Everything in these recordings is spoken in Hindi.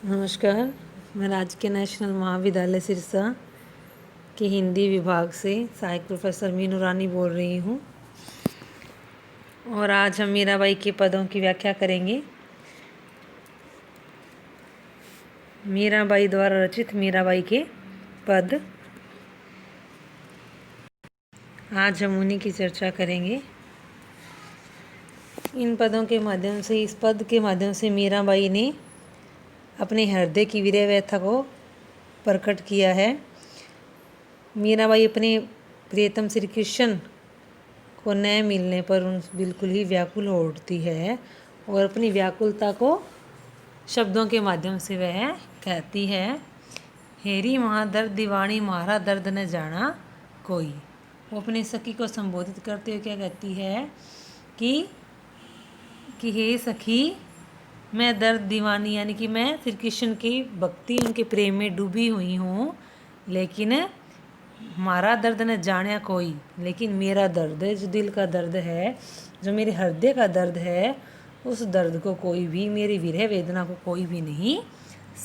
नमस्कार। मैं राजकीय नेशनल महाविद्यालय सिरसा के हिंदी विभाग से सहायक प्रोफेसर मीनू रानी बोल रही हूँ और आज हम मीराबाई के पदों की व्याख्या करेंगे। मीराबाई द्वारा रचित मीराबाई के पद, आज हम उन्हीं की चर्चा करेंगे। इन पदों के माध्यम से, इस पद के माध्यम से मीराबाई ने अपने हृदय की विरह व्यथा को प्रकट किया है। मीराबाई अपने प्रियतम श्री कृष्ण को न मिलने पर उन बिल्कुल ही व्याकुल हो उठती है और अपनी व्याकुलता को शब्दों के माध्यम से वह कहती है, हेरी महादर्द दीवानी मारा दर्द न जाना कोई। वो अपनी सखी को संबोधित करते हुए क्या कहती है कि हे सखी, मैं दर्द दीवानी यानी कि मैं श्री कृष्ण की भक्ति, उनके प्रेम में डूबी हुई हूँ, लेकिन हमारा दर्द न जाने कोई, लेकिन मेरा दर्द, जो दिल का दर्द है, जो मेरे हृदय का दर्द है, उस दर्द को कोई भी, मेरी विरह वेदना को कोई भी नहीं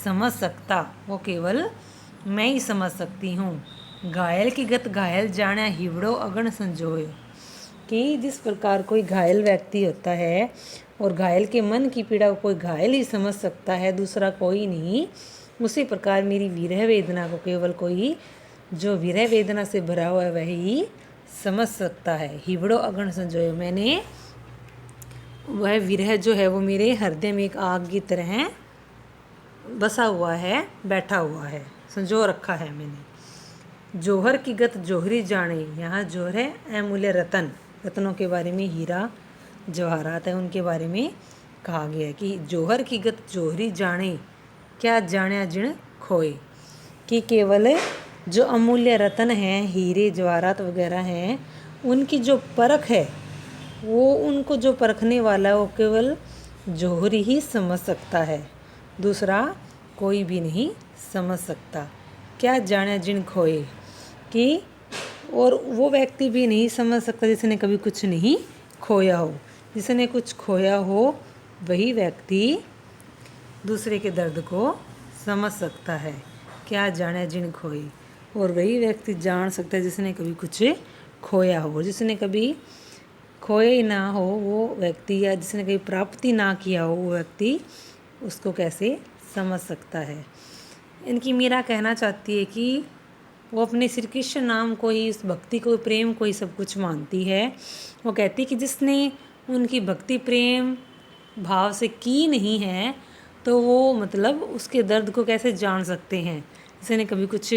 समझ सकता। वो केवल मैं ही समझ सकती हूँ। घायल की गत घायल जाने हिवड़ो अगन संजोय, कि जिस प्रकार कोई घायल व्यक्ति होता है और घायल के मन की पीड़ा को कोई घायल ही समझ सकता है, दूसरा कोई नहीं, उसी प्रकार मेरी विरह वेदना को केवल कोई जो विरह वेदना से भरा हुआ है वही समझ सकता है। हिवड़ो अगन संजोय, मैंने वह विरह जो है वो मेरे हृदय में एक आग की तरह बसा हुआ है, बैठा हुआ है, संजो रखा है मैंने। जौहर की गत जौहरी जाने, यहाँ जौहर है अमूल्य रतन, रत्नों के बारे में, हीरा जवाहरात है, उनके बारे में कहा गया है कि जौहर की गत जौहरी जाने, क्या जाने जिण खोए, कि केवल जो अमूल्य रत्न हैं, हीरे जवाहरात वगैरह हैं, उनकी जो परख है, वो उनको जो परखने वाला है वो केवल जौहरी ही समझ सकता है, दूसरा कोई भी नहीं समझ सकता। क्या जाने जिन खोए, कि और वो व्यक्ति भी नहीं समझ सकता जिसने कभी कुछ नहीं खोया हो। जिसने कुछ खोया हो वही व्यक्ति दूसरे के दर्द को समझ सकता है। क्या जाने जिन खोए, और वही व्यक्ति जान सकता है जिसने कभी कुछ खोया हो। जिसने कभी खोया ही ना हो वो व्यक्ति, या जिसने कभी प्राप्ति ना किया हो वो व्यक्ति, उसको कैसे समझ सकता है। इनकी मीरा कहना चाहती है कि वो अपने श्री कृष्ण नाम को ही, इस भक्ति को, प्रेम को ही सब कुछ मानती है। वो कहती है कि जिसने उनकी भक्ति प्रेम भाव से की नहीं है तो वो मतलब उसके दर्द को कैसे जान सकते हैं, जिसने कभी कुछ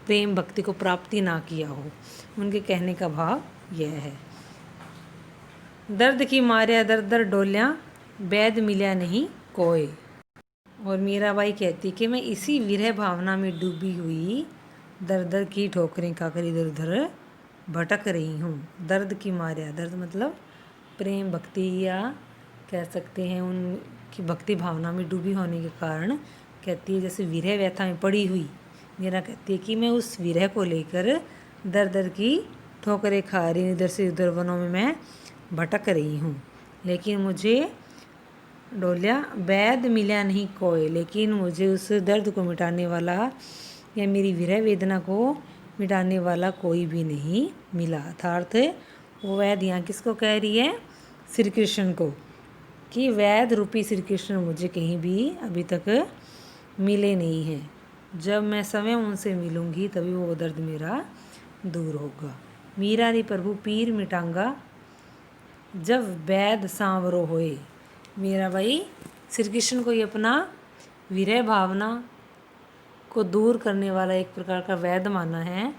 प्रेम भक्ति को प्राप्ति ना किया हो। उनके कहने का भाव यह है। दर्द की मारिया दर दर डोलियाँ, वैद मिला नहीं कोई। और मीराबाई कहती कि मैं इसी विरह भावना में डूबी हुई दर दर की ठोकरें खाकर इधर उधर भटक रही हूँ। दर्द की मारिया, दर्द मतलब प्रेम भक्ति, या कह सकते हैं उनकी भक्ति भावना में डूबी होने के कारण, कहती है जैसे विरह व्यथा में पड़ी हुई। मीरा कहती है कि मैं उस विरह को लेकर दर दर की ठोकरें खा रही हूँ, इधर से उधर वनों में मैं भटक रही हूँ, लेकिन मुझे डोलिया वैद मिला नहीं कोई, लेकिन मुझे उस दर्द को मिटाने वाला या मेरी विरह वेदना को मिटाने वाला कोई भी नहीं मिला। अर्थात वो वैद यहाँ किसको कह रही है? श्री कृष्ण को, कि वैद रूपी श्री कृष्ण मुझे कहीं भी अभी तक मिले नहीं हैं। जब मैं समय उनसे मिलूँगी तभी वो दर्द मेरा दूर होगा। मीरा रे प्रभु पीर मिटांगा, जब वैद सांवरो होए। मीराबाई श्री कृष्ण को ही अपना विरह भावना को दूर करने वाला एक प्रकार का वैद माना है,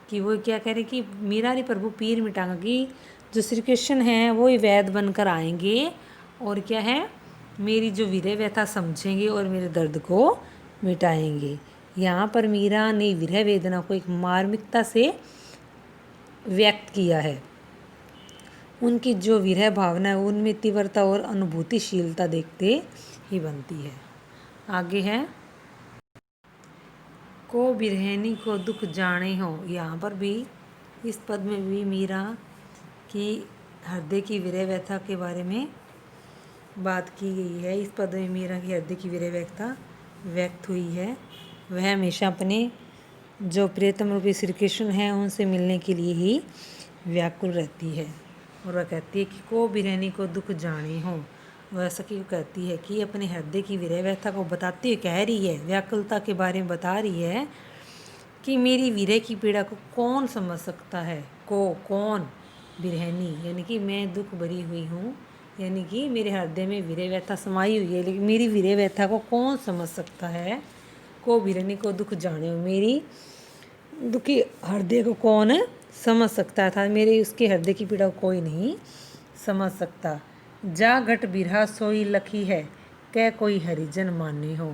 कि वो क्या कह रहे कि मीरा रे प्रभु पीर मिटांगा, कि जो श्री कृष्ण हैं वो ही वैद बनकर आएंगे और क्या है, मेरी जो विरह व्यथा समझेंगे और मेरे दर्द को मिटाएंगे। यहाँ पर मीरा ने विरह वेदना को एक मार्मिकता से व्यक्त किया है। उनकी जो विरह भावना है उनमें तीव्रता और अनुभूतिशीलता देखते ही बनती है। आगे है, को बिरहनी को दुख जाने हो। यहाँ पर भी, इस पद में भी मीरा की हृदय की विरह व्यथा के बारे में बात की गई है। इस पद में मीरा की हृदय की विरह व्यथा व्यक्त हुई है, वह हमेशा अपने जो प्रियतम रूपी श्री कृष्ण हैं उनसे मिलने के लिए ही व्याकुल रहती है। और वह कहती है कि को बिरहनी को दुख जाने हो। वह सखी को कहती है कि अपने हृदय की विरह व्यथा को बताती हुई कह रही है, व्याकुलता के बारे में बता रही है कि मेरी विरह की पीड़ा को कौन समझ सकता है। कौन बिरहनी यानी कि मैं दुख भरी हुई हूँ, यानी कि मेरे हृदय में विरह व्यथा समाई हुई है, लेकिन मेरी विरह व्यथा को कौन समझ सकता है। को बिरहनी को दुख जाने हो, मेरी दुखी हृदय को कौन समझ सकता था, मेरे उसके हृदय की पीड़ा को कोई नहीं समझ सकता। जा घट बिरहा सोई लखी है, कह कोई हरिजन माने हो।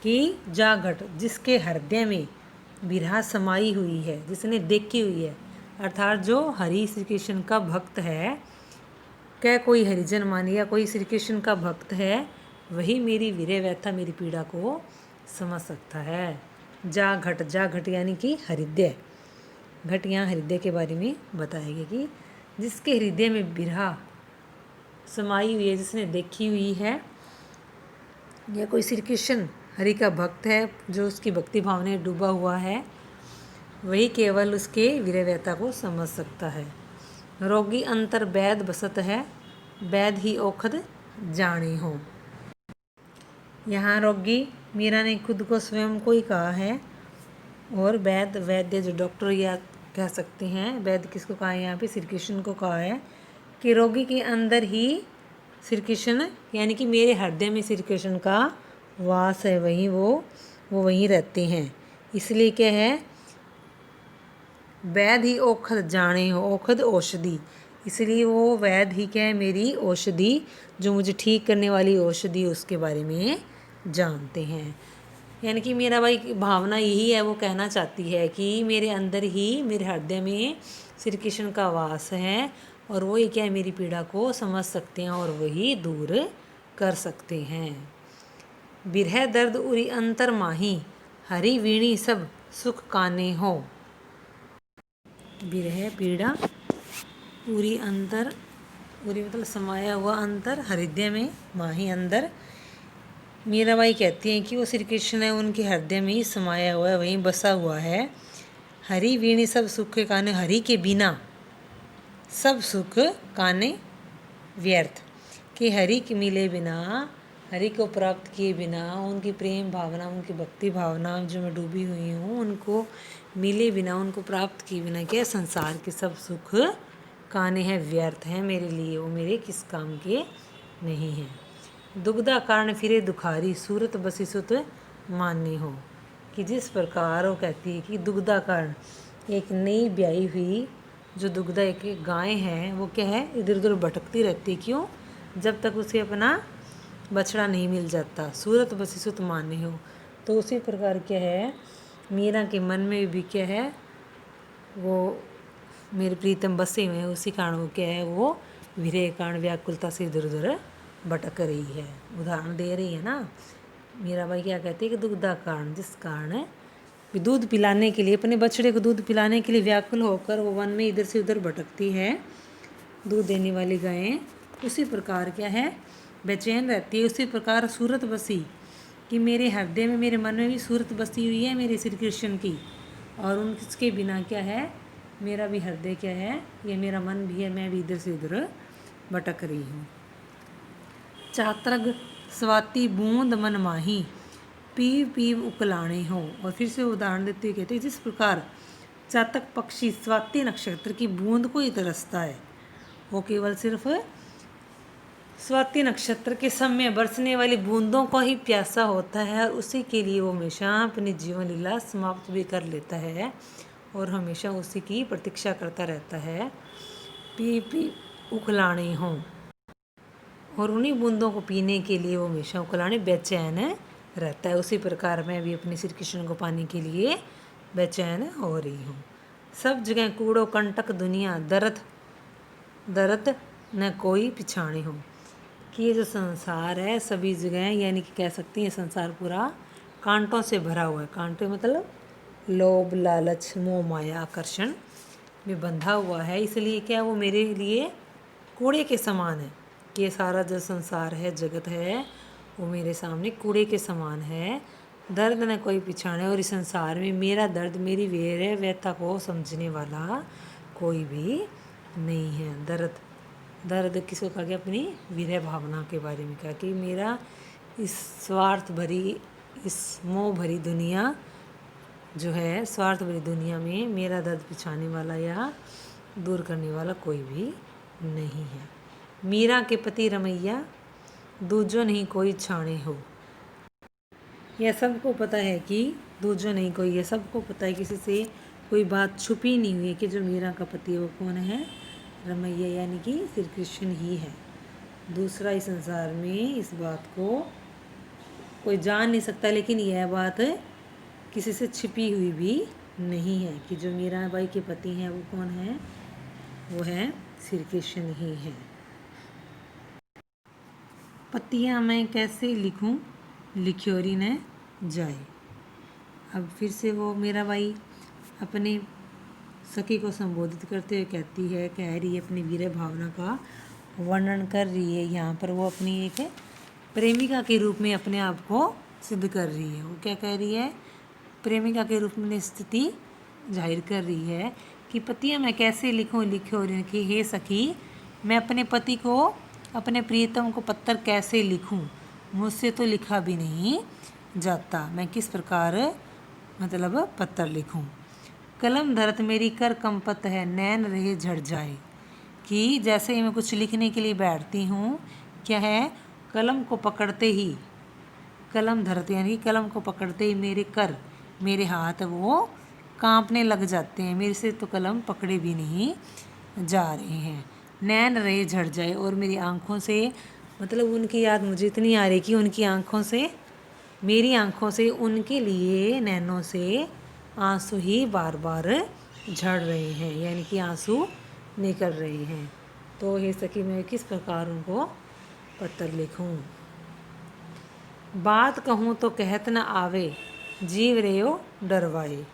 कि जा घट जिसके हृदय में बिरहा समाई हुई है, जिसने देखी हुई है, अर्थात जो हरि श्री कृष्ण का भक्त है, कह कोई हरिजन माने या कोई श्री कृष्ण का भक्त है, वही मेरी विरह व्यथा मेरी पीड़ा को समझ सकता है। जा घट यानी कि हृदय, घट यहाँ हृदय के बारे में बताया गया कि जिसके हृदय में बिरहा समाई हुई है, जिसने देखी हुई है, या कोई श्री कृष्ण हरि का भक्त है जो उसकी भक्ति भावना में डूबा हुआ है, वही केवल उसके विरह व्यथा को समझ सकता है। रोगी अंतर वैद बसत है, वैद ही औखद जाने हो। यहाँ रोगी मीरा ने खुद को स्वयं को ही कहा है, और वैद्य जो डॉक्टर या कह सकते हैं, वैद्य किसको कहा है यहाँ पे, श्री कृष्ण को कहा है कि रोगी के अंदर ही श्री कृष्ण यानी कि मेरे हृदय में श्री कृष्ण का वास है, वहीं वो वहीं रहते हैं। इसलिए क्या है, वैद ही औखद जाने हो, औखद औषधि, इसलिए वो वैद ही क्या है, मेरी औषधि, जो मुझे ठीक करने वाली औषधि उसके बारे में जानते हैं। यानी कि मेरा भाई भावना यही है, वो कहना चाहती है कि मेरे अंदर ही मेरे हृदय में श्री कृष्ण का वास है, और वो ही क्या है, मेरी पीड़ा को समझ सकते हैं और वही दूर कर सकते हैं। बिरह दर्द उरी अंतर माही, हरि वीणी सब सुख काने हो। बिरह पीड़ा, उरी अंतर, उरी मतलब समाया हुआ, अंतर हृदय में, माही अंदर। मीराबाई कहती हैं कि वो श्री कृष्ण है, उनके हृदय में ही समाया हुआ है, वहीं बसा हुआ है। हरि वीणी सब सुख के काने, हरि के बिना सब सुख काने व्यर्थ, कि हरि के मिले बिना, हरि को प्राप्त किए बिना, उनकी प्रेम भावना, उनकी भक्ति भावना जो मैं डूबी हुई हूँ, उनको मिले बिना, उनको प्राप्त किए बिना क्या संसार के सब सुख काने हैं, व्यर्थ हैं मेरे लिए, वो मेरे किस काम के नहीं हैं। दुग्धा कारण फिरे दुखारी, सूरत बसी सुत मानी हो। कि जिस प्रकार वो कहती है कि दुग्धा कारण, एक नई ब्याही हुई जो दुग्धा एक गाय है, वो क्या है, इधर उधर भटकती रहती है। क्यों? जब तक उसे अपना बछड़ा नहीं मिल जाता। सूरत बसी सुत माने हो, तो उसी प्रकार क्या है, मीरा के मन में भी क्या है, वो मेरे प्रीतम बसे हुए हैं, उसी कारण वो क्या है, वो विरह कारण व्याकुलता से इधर उधर भटक रही है। उदाहरण दे रही है ना मीराबाई, क्या कहती है कि दुग्धा कारण, जिस कारण दूध पिलाने के लिए, अपने बछड़े को दूध पिलाने के लिए व्याकुल होकर वो वन में इधर से उधर भटकती है, दूध देने वाली गायें, उसी प्रकार क्या है, बेचैन रहती है। उसी प्रकार सूरत बसी, कि मेरे हृदय में, मेरे मन में भी सूरत बसी हुई है मेरे श्री कृष्ण की, और उनके बिना क्या है, मेरा भी हृदय क्या है, ये मेरा मन भी है, मैं भी इधर से उधर भटक रही हूँ। चातरग स्वाति बूंद मन माही, पीव पीव उकलाने हो। और फिर से उदाहरण देते हुए कहते हैं, जिस प्रकार चातक पक्षी स्वाति नक्षत्र की बूंद को ही तरसता है, वो केवल सिर्फ स्वाति नक्षत्र के समय बरसने वाली बूंदों को ही प्यासा होता है, और उसी के लिए वो हमेशा अपनी जीवन लीला समाप्त भी कर लेता है, और हमेशा उसी की प्रतीक्षा करता रहता है। पी पी उखलाने हों, और उन्हीं बूंदों को पीने के लिए वो हमेशा उकलाने बेचैन रहता है। उसी प्रकार मैं भी अपने श्री कृष्ण को पाने के लिए बेचैन हो रही हूँ। सब जगह कूड़ो कंटक दुनिया, दर्द दर्द न कोई पिछाने हो। कि ये जो संसार है सभी जगह, यानी कि कह सकती हैं संसार पूरा कांटों से भरा हुआ है। कांटे मतलब लोभ, लालच, मोह, माया, आकर्षण में बंधा हुआ है, इसलिए क्या वो मेरे लिए कूड़े के समान है। कि ये सारा जो संसार है, जगत है, वो मेरे सामने कूड़े के समान है। दर्द न कोई पिछाने और इस संसार में मेरा दर्द मेरी वीर व्यथा को समझने वाला कोई भी नहीं है। दर्द किसको कहा गया? अपनी वीर भावना के बारे में कहा कि मेरा इस स्वार्थ भरी, इस मोह भरी दुनिया जो है, स्वार्थ भरी दुनिया में मेरा दर्द पिछाने वाला या दूर करने वाला कोई भी नहीं है। मीरा के पति रमैया दूजो नहीं कोई छाणे हो। यह सबको पता है कि दूजो नहीं कोई, यह सबको पता है, किसी से कोई बात छुपी नहीं हुई है कि जो मीरा का पति है वो कौन है? रमैया, यानी कि श्री कृष्ण ही है। दूसरा इस संसार में इस बात को कोई जान नहीं सकता, लेकिन यह बात किसी से छिपी हुई भी नहीं है कि जो मीराबाई के पति हैं वो कौन है? वो है श्री कृष्ण ही है। पतिया मैं कैसे लिखूं लिख्योरी न जाए। अब फिर से वो मीराबाई अपने सखी को संबोधित करते हुए कह रही है, अपनी वीर भावना का वर्णन कर रही है। यहाँ पर वो अपनी एक प्रेमिका के रूप में अपने आप को सिद्ध कर रही है। वो क्या कह रही है? प्रेमिका के रूप में स्थिति जाहिर कर रही है कि पतिया मैं कैसे लिखूं लिख्योरी कि हे सखी, मैं अपने पति को, अपने प्रियतम को पत्र कैसे लिखूं? मुझसे तो लिखा भी नहीं जाता। मैं किस प्रकार मतलब पत्र लिखूं? कलम धरत मेरी कर कंपत है, नैन रहे झड़ जाए। कि जैसे ही मैं कुछ लिखने के लिए बैठती हूँ, क्या है, कलम को पकड़ते ही, कलम धरते यानी कलम को पकड़ते ही मेरे कर, मेरे हाथ वो कांपने लग जाते हैं। मेरे से तो कलम पकड़े भी नहीं जा रहे हैं। नैन रहे झड़ जाए, और मेरी आँखों से, मतलब उनकी याद मुझे इतनी आ रही कि उनकी आँखों से, मेरी आँखों से उनके लिए नैनों से आंसू ही बार बार झड़ रहे हैं, यानी कि आंसू निकल रहे हैं। तो हे सखी, मैं किस प्रकार उनको पत्र लिखूं? बात कहूँ तो कहत न आवे, जीव रेयो डरवाए।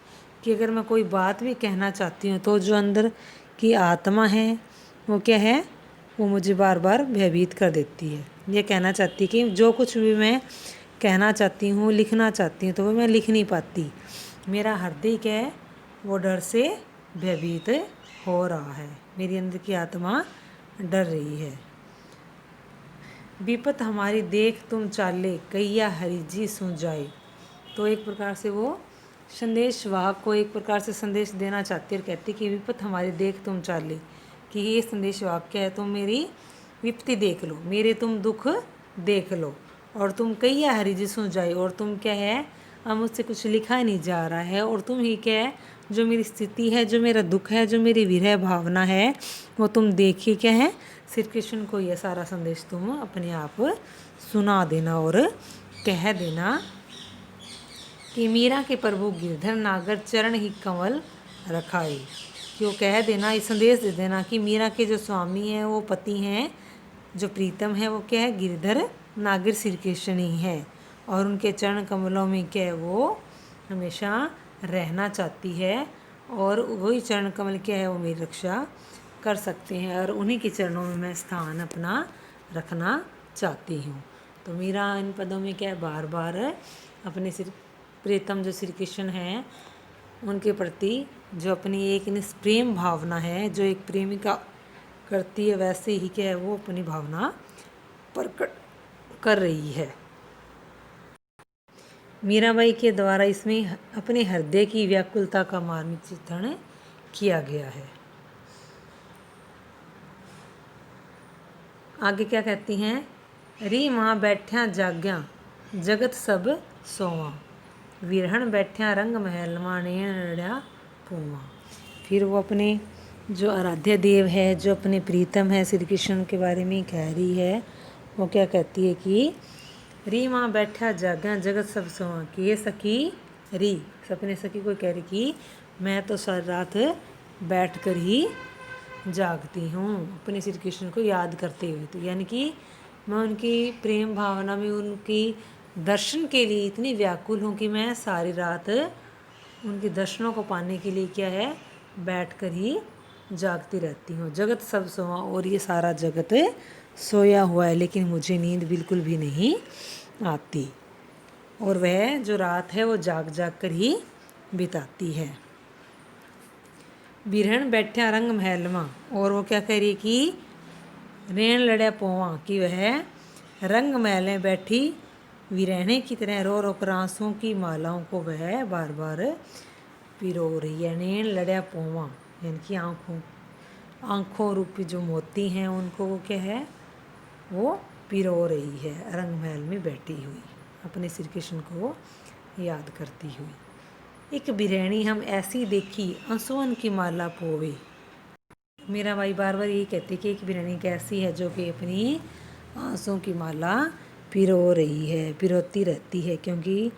कि अगर मैं कोई बात भी कहना चाहती हूँ तो जो अंदर की आत्मा है वो क्या है, वो मुझे बार बार भयभीत कर देती है। ये कहना चाहती है कि जो कुछ भी मैं कहना चाहती हूँ, लिखना चाहती हूँ, तो वो मैं लिख नहीं पाती। मेरा हृदय क्या है, वो डर से भयभीत हो रहा है। मेरी अंदर की आत्मा डर रही है। विपत हमारी देख तुम चाले, कैया हरि जी सो जाए। तो एक प्रकार से वो संदेश वाहक को एक प्रकार से संदेश देना चाहती है और कहती कि विपत हमारी देख तुम चाले, कि ये संदेश वाक्य है, तुम मेरी विपत्ति देख लो, मेरे तुम दुख देख लो, और तुम कैया हरि जी सो जाए, और तुम क्या है, अब मुझसे कुछ लिखा नहीं जा रहा है, और तुम ही क्या है, जो मेरी स्थिति है, जो मेरा दुख है, जो मेरी विरह भावना है, वो तुम देखिए क्या है, श्री कृष्ण को यह सारा संदेश तुम अपने आप सुना देना और कह देना कि मीरा के प्रभु गिरधर नागर चरण ही कमल रखाए। कि वो कह देना, ये संदेश दे देना कि मीरा के जो स्वामी हैं, वो पति हैं, जो प्रीतम है, वो क्या है, गिरधर नागर श्री कृष्ण ही है, और उनके चरण कमलों में क्या है, वो हमेशा रहना चाहती है, और वही चरण कमल क्या है, वो मेरी रक्षा कर सकते हैं, और उन्हीं के चरणों में मैं स्थान अपना रखना चाहती हूँ। तो मीरा इन पदों में क्या है, बार बार अपने प्रीतम जो श्री कृष्ण हैं, उनके प्रति जो अपनी एक निष्प्रेम भावना है, जो एक प्रेमिका करती है, वैसे ही क्या है, वो अपनी भावना प्रकट कर रही है। मीराबाई के द्वारा इसमें अपने हृदय की व्याकुलता का मार्मिक चित्रण किया गया है। आगे क्या कहती हैं? री माँ बैठ्या जाग्या, जगत सब सोवा, विरहण बैठ्या रंग महल माणिया पूवा। फिर वो अपने जो आराध्य देव है, जो अपने प्रीतम है श्री कृष्ण के बारे में कह रही है। वो क्या कहती है कि री माँ बैठा जाग्या, जगत सब सोवा। कि ये सखी, री अपने सखी को कह रही कि मैं तो सारी रात बैठ कर ही जागती हूँ, अपने श्री कृष्ण को याद करते हुए। तो यानी कि मैं उनकी प्रेम भावना में, उनकी दर्शन के लिए इतनी व्याकुल हूँ कि मैं सारी रात उनके दर्शनों को पाने के लिए क्या है, बैठ कर ही जागती रहती हूँ। जगत सब सोआ, और ये सारा जगत सोया हुआ है, लेकिन मुझे नींद बिल्कुल भी नहीं आती, और वह जो रात है वो जाग जाग कर ही बिताती है। बिरहण बैठा रंग महल में, और वो क्या कह रही कि रेण लड़े पोवा, कि वह रंग महल में बैठी विरहणे की तरह रो रो कर आंसुओं की मालाओं को वह बार बार पिरो रही है। रेण लड़े पोवा यानी कि आंखों रूपी जो मोती हैं उनको वो क्या है, वो पिरो रही है रंग महल में बैठी हुई, अपने श्री कृष्ण को याद करती हुई। एक बिरहणी हम ऐसी देखी आंसुअन की माला पोवे। मीराबाई बार बार यही कहती कि एक बिरहणी कैसी है जो कि अपनी आंसुओं की माला पिरो रही है, पिरोती रहती है, क्योंकि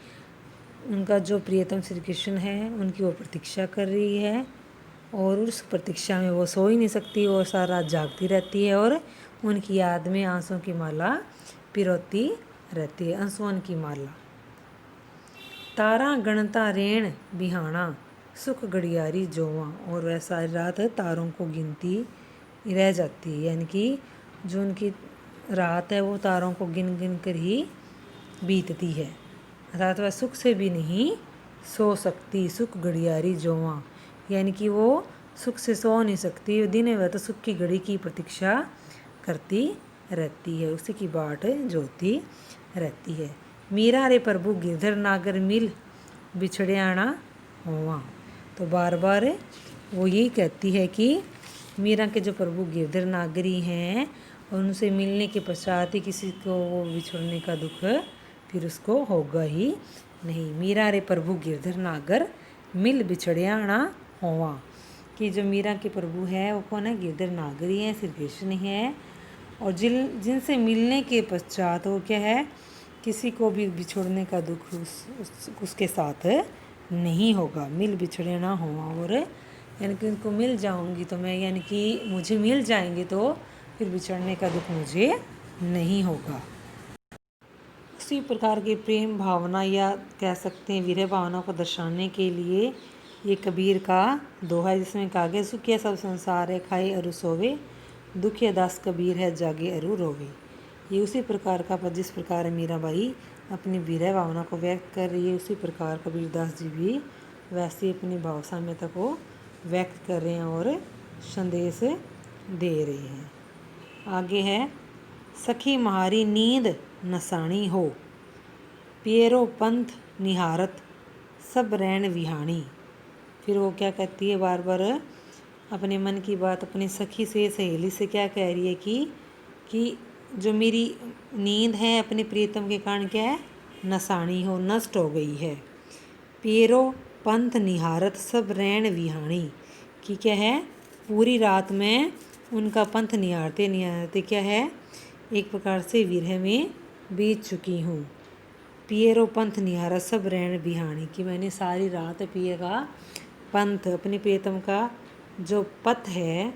उनका जो प्रियतम श्री कृष्ण है उनकी वो प्रतीक्षा कर रही है, और उस प्रतीक्षा में वो सो ही नहीं सकती और सारा रात जागती रहती है, और उनकी याद में आंसुओं की माला पिरोती रहती है। आंसुओं की माला। तारा गणता रेण बिहाना सुख घड़ियारी जोवा, और वह सारी रात तारों को गिनती रह जाती है, यानी कि जो उनकी रात है वो तारों को गिन गिन कर ही बीतती है, अर्थात वह सुख से भी नहीं सो सकती। सुख घड़ियारी जोवा यानी कि वो सुख से सो नहीं सकती, दिन में वह तो सुख की घड़ी की प्रतीक्षा करती रहती है, उसी की बाट जोती रहती है। मीरा रे प्रभु गिरधर नागर मिल बिछड़ियाना होवा, तो बार बार वो यही कहती है कि मीरा के जो प्रभु गिरधर नागरी हैं और उनसे मिलने के पश्चात ही किसी को वो बिछड़ने का दुख फिर उसको होगा ही नहीं। मीरा रे प्रभु गिरधर नागर मिल बिछड़ियाना होवा, कि जो मीरा के प्रभु है वो कौन है, गिरधर नागरी है, श्री कृष्ण है, और जिनसे मिलने के पश्चात वो क्या है, किसी को भी बिछोड़ने का दुख उसके साथ नहीं होगा। मिल बिछड़े ना हो, और यानी कि उनको मिल जाऊंगी तो मैं, यानी कि मुझे मिल जाएंगे तो फिर बिछड़ने का दुख मुझे नहीं होगा। उसी प्रकार की प्रेम भावना या कह सकते हैं विरह भावना को दर्शाने के लिए ये कबीर का दोहा है, जिसमें कहा गया सुखिया सब संसार है खाए अरु सोवे, दुखिया दास कबीर है जागे अरु रोवे। ये उसी प्रकार का पद जिस प्रकार मीराबाई अपनी विरह भावना को व्यक्त कर रही है, उसी प्रकार कबीरदास जी भी वैसे अपनी भाव साम्यता को व्यक्त कर रहे हैं और संदेश दे रहे हैं। आगे है, सखी महारी नींद नसाणी हो, पियरो पंथ निहारत सब रैन विहाणी। फिर वो क्या कहती है, बार बार अपने मन की बात अपनी सखी से, सहेली से क्या कह रही है कि जो मेरी नींद है अपने प्रियतम के कारण क्या है, नसाणी हो, नष्ट हो गई है। पेरो पंथ निहारत सब रैन विहाणी, कि क्या है, पूरी रात में उनका पंथ निहारते निहारते क्या है, एक प्रकार से विरह में बीत चुकी हूँ। पियरो पंथ निहारत सब रैन विहाणी, कि मैंने सारी रात पिए का पंथ, अपने प्रियतम का जो पथ है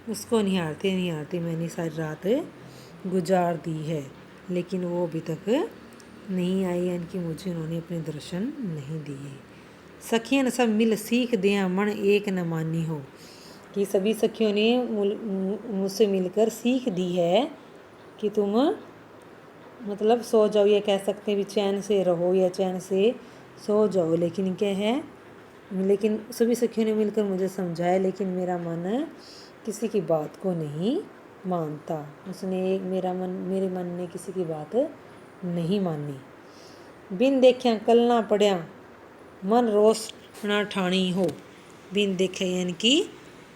उसको निहारते निहारते मैंने सारी रात गुजार दी है, लेकिन वो अभी तक नहीं आई, यानी कि मुझे उन्होंने अपने दर्शन नहीं दिए। सखियन सब मिल सीख दिया मन एक न मानी हो, कि सभी सखियों ने मुझसे मिलकर सीख दी है कि तुम मतलब सो जाओ, या कह सकते हैं भी चैन से रहो या चैन से सो जाओ, लेकिन क्या है, लेकिन सभी सखियों ने मिलकर मुझे समझाया, लेकिन मेरा मन किसी की बात को नहीं मानता। मेरे मन ने किसी की बात नहीं मानी। बिन देखिया कल ना पढ़िया मन रोस ना ठाणी हो, बिन देखे यानी कि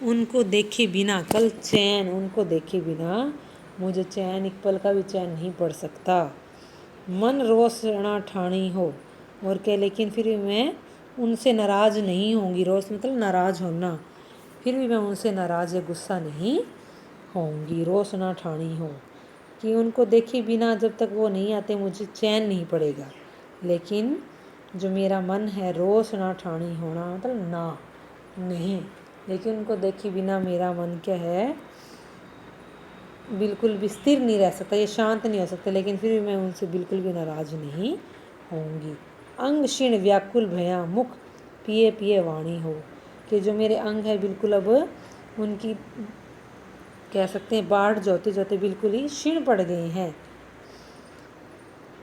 उनको देखे बिना, कल चैन, उनको देखे बिना मुझे चैन, एक पल का भी चैन नहीं पड़ सकता। मन रोस ना ठाणी हो, और क्या, लेकिन फिर भी मैं उनसे नाराज़ नहीं होंगी। रोस मतलब नाराज़ होना, फिर भी मैं उनसे नाराज़ या गुस्सा नहीं होंगी। रोस ना ठाणी हो, कि उनको देखे बिना जब तक वो नहीं आते मुझे चैन नहीं पड़ेगा, लेकिन जो मेरा मन है रोस ना ठाणी होना मतलब ना, नहीं, लेकिन उनको देखे बिना मेरा मन क्या है, बिल्कुल भी स्थिर नहीं रह सकता, ये शांत नहीं हो सकता, लेकिन फिर भी मैं उनसे बिल्कुल भी नाराज़ नहीं होंगी। अंग क्षीण व्याकुल भया मुख पिए पिए वाणी हो, कि जो मेरे अंग है बिल्कुल अब उनकी कह सकते हैं बाढ़ जोते जोते बिल्कुल ही क्षीण पड़ गए हैं।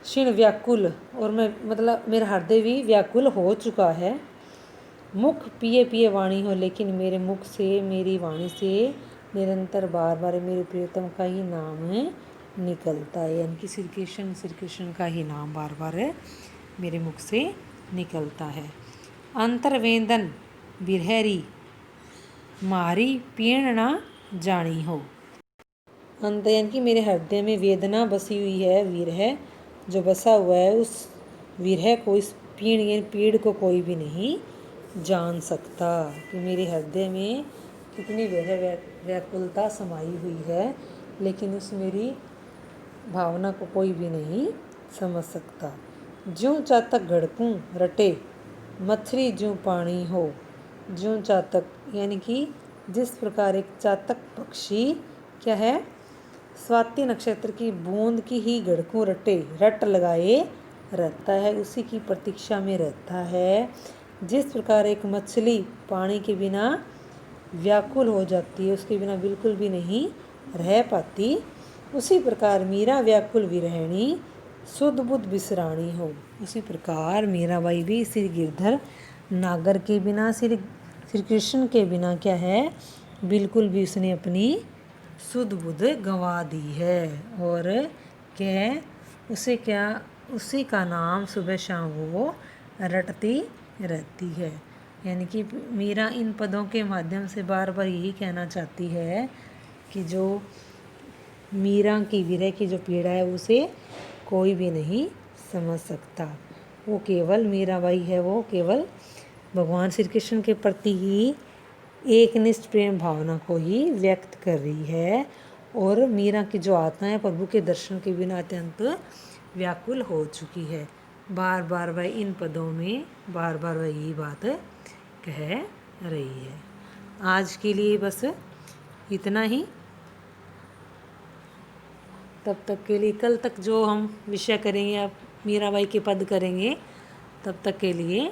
क्षीण व्याकुल, और मैं मतलब मेरा हृदय भी व्याकुल हो चुका है। मुख पिए पिए वाणी हो, लेकिन मेरे मुख से, मेरी वाणी से निरंतर बार बार मेरे प्रियतम का ही नाम निकलता है। यानी कि श्री कृष्ण का ही नाम बार बार मेरे मुख से निकलता है। अंतर्वेदन बिरहरी मारी पीण ना जानी हो। अंत यानी कि मेरे हृदय में वेदना बसी हुई है, विरह जो बसा हुआ है, उस विरह को, इस पीड़ यानी पीड़ को कोई भी नहीं जान सकता कि मेरे हृदय में कितनी व्याकुलता समाई हुई है, लेकिन उस मेरी भावना को कोई भी नहीं समझ सकता। ज्यों चातक गड़कूं रटे मछली ज्यों पानी हो। ज्यों चातक यानी कि जिस प्रकार एक चातक पक्षी क्या है, स्वाति नक्षत्र की बूंद की ही गड़कूं रटे, रट लगाए रहता है, उसी की प्रतीक्षा में रहता है। जिस प्रकार एक मछली पानी के बिना व्याकुल हो जाती है, उसके बिना बिल्कुल भी नहीं रह पाती, उसी प्रकार मीरा व्याकुल विरहिणी सुध बुध बिसराणी हो। उसी प्रकार मीराबाई भी श्री गिरधर नागर के बिना, श्री कृष्ण के बिना क्या है, बिल्कुल भी उसने अपनी सुध बुध गंवा दी है। और क्या उसी का नाम सुबह शाम वो रटती रहती है। यानी कि मीरा इन पदों के माध्यम से बार बार यही कहना चाहती है कि जो मीरा की विरह की जो पीड़ा है, उसे कोई भी नहीं समझ सकता। वो केवल मीराबाई है, वो केवल भगवान श्री कृष्ण के प्रति ही एकनिष्ठ प्रेम भावना को ही व्यक्त कर रही है। और मीरा की जो आत्मा है, प्रभु के दर्शन के बिना अत्यंत व्याकुल हो चुकी है। बार बार वह इन पदों में बार बार वह यही बात कह रही है। आज के लिए बस इतना ही। तब तक के लिए, कल तक जो हम विषय करेंगे, आप मीराबाई के पद करेंगे, तब तक के लिए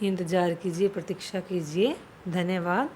इंतज़ार कीजिए, प्रतीक्षा कीजिए। धन्यवाद।